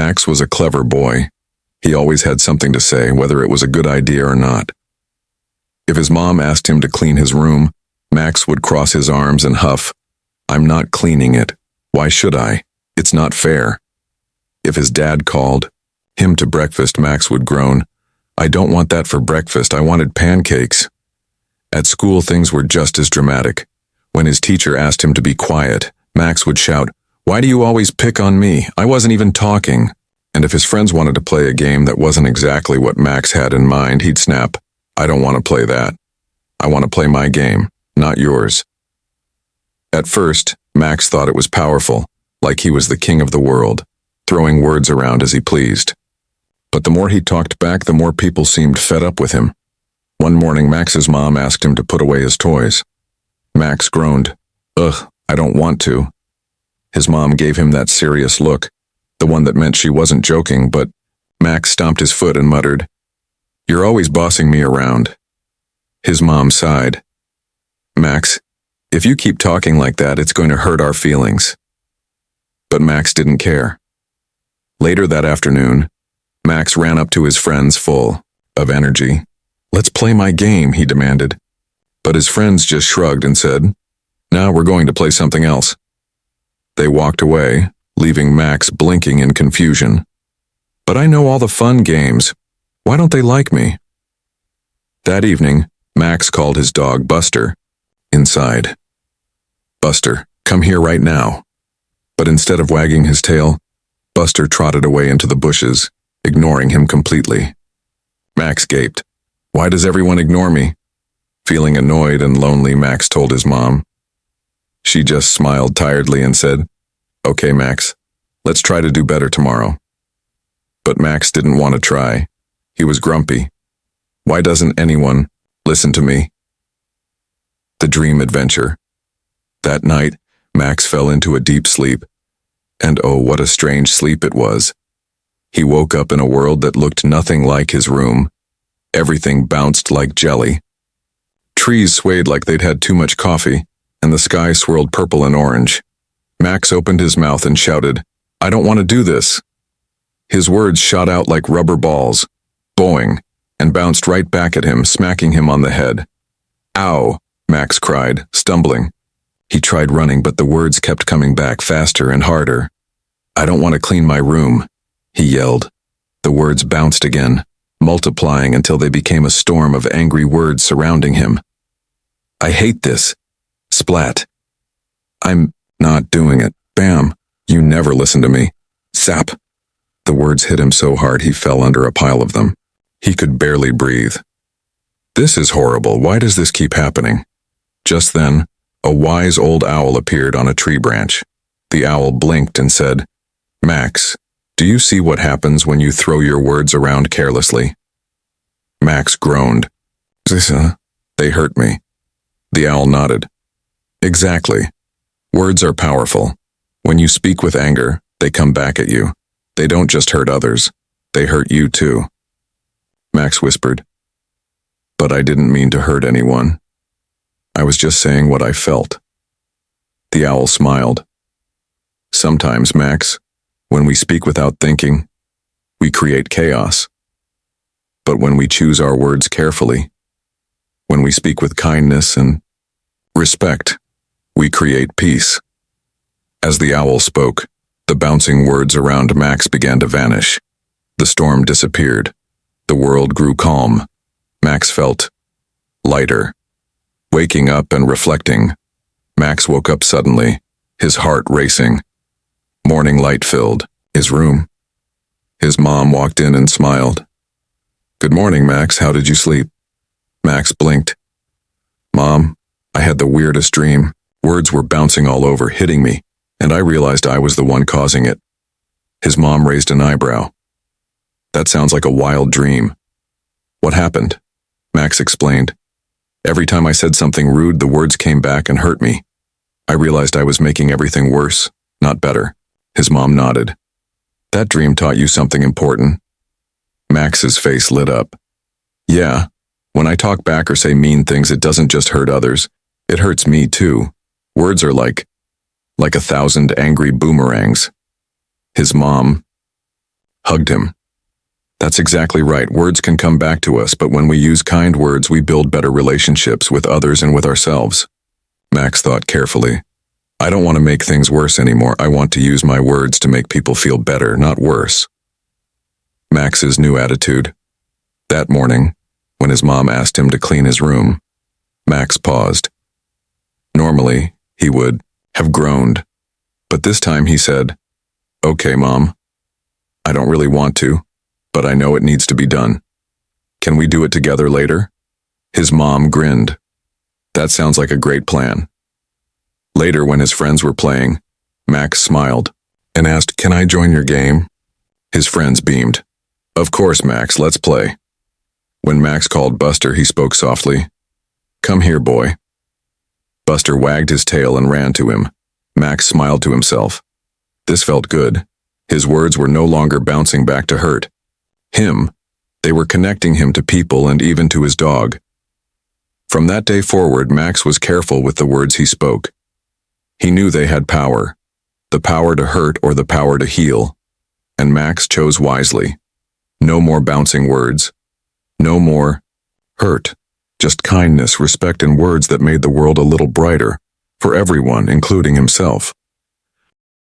Max was a clever boy. He always had something to say, whether it was a good idea or not. If his mom asked him to clean his room, Max would cross his arms and huff, "I'm not cleaning it. Why should I? It's not fair." If his dad called him to breakfast, Max would groan, "I don't want that for breakfast, I wanted pancakes." At school, things were just as dramatic. When his teacher asked him to be quiet, Max would shout, "Why do you always pick on me? I wasn't even talking." And if his friends wanted to play a game that wasn't exactly what Max had in mind, he'd snap, "I don't want to play that. I want to play my game, not yours." At first, Max thought it was powerful, like he was the king of the world, throwing words around as he pleased. But the more he talked back, the more people seemed fed up with him. One morning, Max's mom asked him to put away his toys. Max groaned, "Ugh, I don't want to." His mom gave him that serious look, the one that meant she wasn't joking, but Max stomped his foot and muttered, "You're always bossing me around." His mom sighed. "Max, if you keep talking like that, it's going to hurt our feelings." But Max didn't care. Later that afternoon, Max ran up to his friends full of energy. "Let's play my game," he demanded. But his friends just shrugged and said, "No, we're going to play something else." They walked away, leaving Max blinking in confusion. "But I know all the fun games. Why don't they like me?" That evening, Max called his dog Buster inside. "Buster, come here right now." But instead of wagging his tail, Buster trotted away into the bushes, ignoring him completely. Max gaped. "Why does everyone ignore me?" Feeling annoyed and lonely, Max told his mom. She just smiled tiredly and said, "Okay, Max, let's try to do better tomorrow." But Max didn't want to try. He was grumpy. Why doesn't anyone listen to me? The dream adventure. That night, Max fell into a deep sleep. And oh, what a strange sleep it was. He woke up in a world that looked nothing like his room. Everything bounced like jelly. Trees swayed like they'd had too much coffee, and the sky swirled purple and orange. Max opened his mouth and shouted, "I don't want to do this." His words shot out like rubber balls, boing, and bounced right back at him, smacking him on the head. "Ow," Max cried, stumbling. He tried running, but the words kept coming back faster and harder. "I don't want to clean my room," he yelled. The words bounced again, multiplying until they became a storm of angry words surrounding him. "I hate this." Splat. "I'm not doing it." Bam. "You never listen to me." Zap. The words hit him so hard he fell under a pile of them. He could barely breathe. "This is horrible. Why does this keep happening?" Just then, a wise old owl appeared on a tree branch. The owl blinked and said, "Max, do you see what happens when you throw your words around carelessly?" Max groaned. "They hurt me." The owl nodded. "Exactly. Words are powerful. When you speak with anger, they come back at you. They don't just hurt others, they hurt you too." Max whispered, "But I didn't mean to hurt anyone. I was just saying what I felt." The owl smiled. "Sometimes, Max, when we speak without thinking, we create chaos. But when we choose our words carefully, when we speak with kindness and respect, we create peace." As the owl spoke, the bouncing words around Max began to vanish. The storm disappeared. The world grew calm. Max felt lighter. Waking up and reflecting, Max woke up suddenly, his heart racing. Morning light filled his room. His mom walked in and smiled. "Good morning, Max. How did you sleep?" Max blinked. "Mom, I had the weirdest dream. Words were bouncing all over, hitting me, and I realized I was the one causing it." His mom raised an eyebrow. "That sounds like a wild dream." "What happened?" Max explained. "Every time I said something rude, the words came back and hurt me. I realized I was making everything worse, not better." His mom nodded. "That dream taught you something important." Max's face lit up. "Yeah, when I talk back or say mean things, it doesn't just hurt others, it hurts me too. Words are like 1,000 angry boomerangs." His mom hugged him. That's exactly right. Words can come back to us, but when we use kind words, we build better relationships with others and with ourselves. Max thought carefully. I don't want to make things worse anymore. I want to use my words to make people feel better, not worse. Max's new attitude. That morning, when his mom asked him to clean his room, Max paused. Normally, he would have groaned, but this time he said, "Okay, Mom. I don't really want to, but I know it needs to be done. Can we do it together later?" His mom grinned. That sounds like a great plan. Later, when his friends were playing, Max smiled and asked, "Can I join your game?" His friends beamed. "Of course, Max, let's play." When Max called Buster, he spoke softly. "Come here, boy." Buster wagged his tail and ran to him. Max smiled to himself. This felt good. His words were no longer bouncing back to hurt him. They were connecting him to people and even to his dog. From that day forward, Max was careful with the words he spoke. He knew they had power, the power to hurt or the power to heal, and Max chose wisely. No more bouncing words. No more hurt. Just kindness, respect, and words that made the world a little brighter, for everyone, including himself.